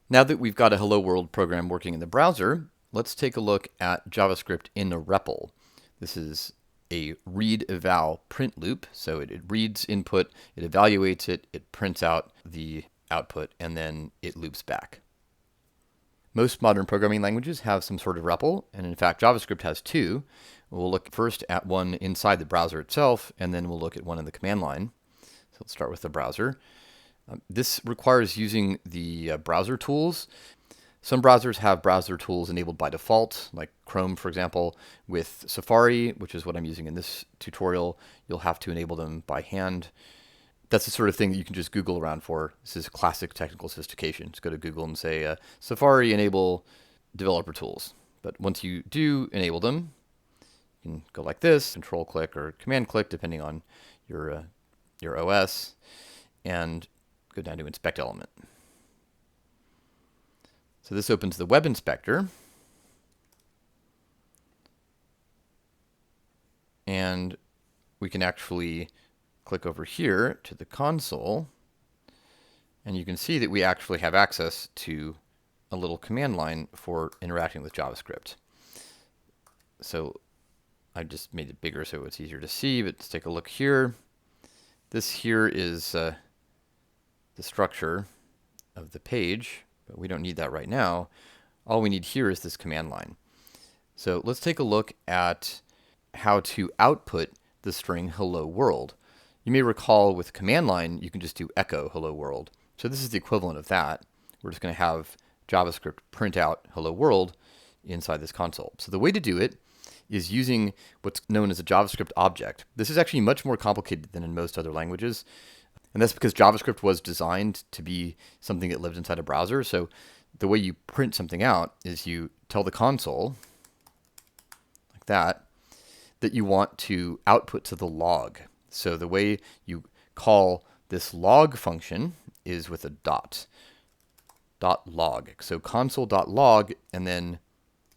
Now that we've got a Hello World program working in the browser, let's take a look at JavaScript in a REPL. This is a read eval print loop. So it reads input, it evaluates it, it prints out the output, and then it loops back. Most modern programming languages have some sort of REPL, and in fact JavaScript has two. We'll look first at one inside the browser itself, and then we'll look at one in the command line. So let's start with the browser. This requires using the browser tools. Some browsers have browser tools enabled by default, like Chrome, for example. With Safari, which is what I'm using in this tutorial, you'll have to enable them by hand. That's the sort of thing that you can just Google around for. This is classic technical sophistication. Just go to Google and say, Safari enable developer tools. But once you do enable them, you can go like this, control click or command click, depending on your OS, and go down to inspect element. So this opens the web inspector. And we can actually click over here to the console. And you can see that we actually have access to a little command line for interacting with JavaScript. So I just made it bigger so it's easier to see, but let's take a look here. This here is the structure of the page, but we don't need that right now. All we need here is this command line. So let's take a look at how to output the string hello world. You may recall with command line, you can just do echo hello world. So this is the equivalent of that. We're just going to have JavaScript print out hello world inside this console. So the way to do it is using what's known as a JavaScript object. This is actually much more complicated than in most other languages. And that's because JavaScript was designed to be something that lived inside a browser. So the way you print something out is you tell the console, like that you want to output to the log. So the way you call this log function is with a dot log. So console.log, and then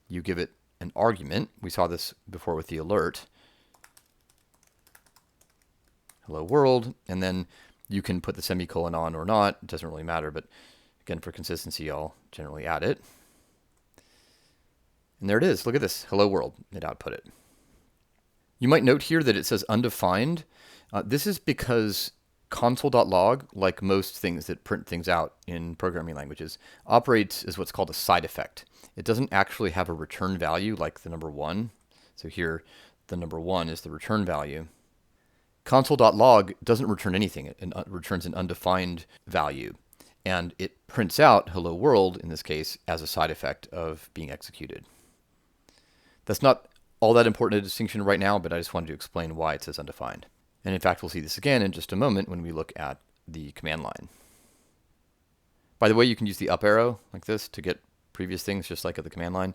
you give it an argument. We saw this before with the alert. Hello world, and then you can put the semicolon on or not. It doesn't really matter, but again, for consistency, I'll generally add it. And there it is. Look at this. Hello world. It output it. You might note here that it says undefined. This is because console.log, like most things that print things out in programming languages, operates as what's called a side effect. It doesn't actually have a return value like the number 1. So here, the number 1 is the return value. Console.log doesn't return anything. It returns an undefined value. And it prints out hello world, in this case, as a side effect of being executed. That's not all that important a distinction right now, but I just wanted to explain why it says undefined. And in fact, we'll see this again in just a moment when we look at the command line. By the way, you can use the up arrow like this to get previous things, just like at the command line,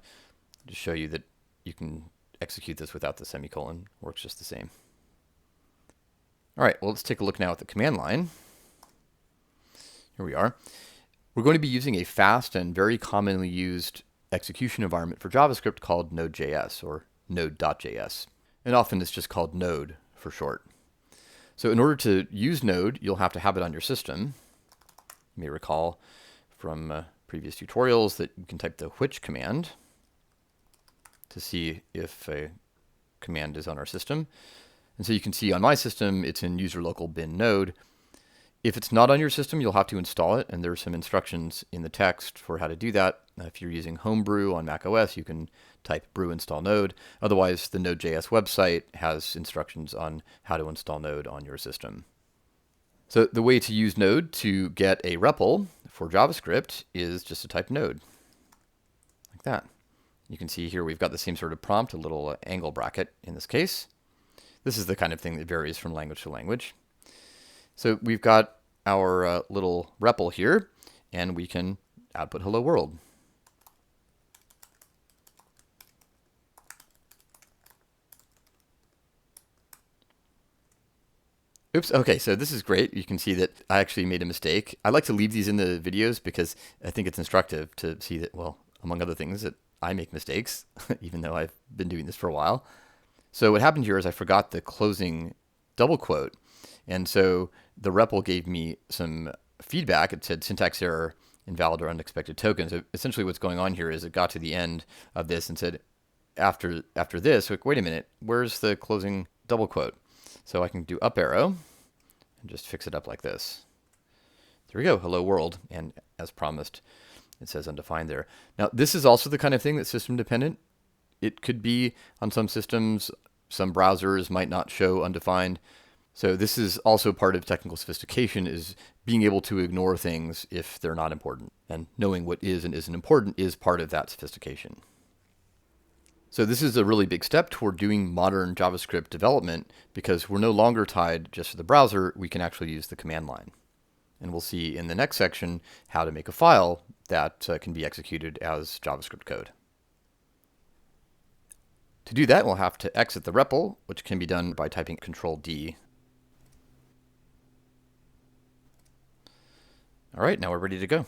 to show you that you can execute this without the semicolon. Works just the same. All right, well, let's take a look now at the command line. Here we are. We're going to be using a fast and very commonly used execution environment for JavaScript called Node.js or Node.js. And often it's just called Node for short. So in order to use Node, you'll have to have it on your system. You may recall from previous tutorials that you can type the which command to see if a command is on our system. And so you can see on my system, it's in user local bin node. If it's not on your system, you'll have to install it, and there are some instructions in the text for how to do that. If you're using Homebrew on macOS, you can type brew install node. Otherwise, the Node.js website has instructions on how to install Node on your system. So the way to use Node to get a REPL for JavaScript is just to type Node, like that. You can see here we've got the same sort of prompt, a little angle bracket in this case. This is the kind of thing that varies from language to language. So we've got our little REPL here, and we can output hello world. Oops, okay, so this is great. You can see that I actually made a mistake. I like to leave these in the videos because I think it's instructive to see that, well, among other things, that I make mistakes, even though I've been doing this for a while. So what happened here is I forgot the closing double quote. And so the REPL gave me some feedback. It said syntax error, invalid or unexpected token. So essentially what's going on here is it got to the end of this and said, after this, like, wait a minute, where's the closing double quote? So I can do up arrow and just fix it up like this. There we go, hello world. And as promised, it says undefined there. Now, this is also the kind of thing that's system dependent. It could be on some systems, some browsers might not show undefined. So this is also part of technical sophistication, is being able to ignore things if they're not important. And knowing what is and isn't important is part of that sophistication. So this is a really big step toward doing modern JavaScript development, because we're no longer tied just to the browser. We can actually use the command line. And we'll see in the next section how to make a file that can be executed as JavaScript code. To do that, we'll have to exit the Repl, which can be done by typing Control-D. All right, now we're ready to go.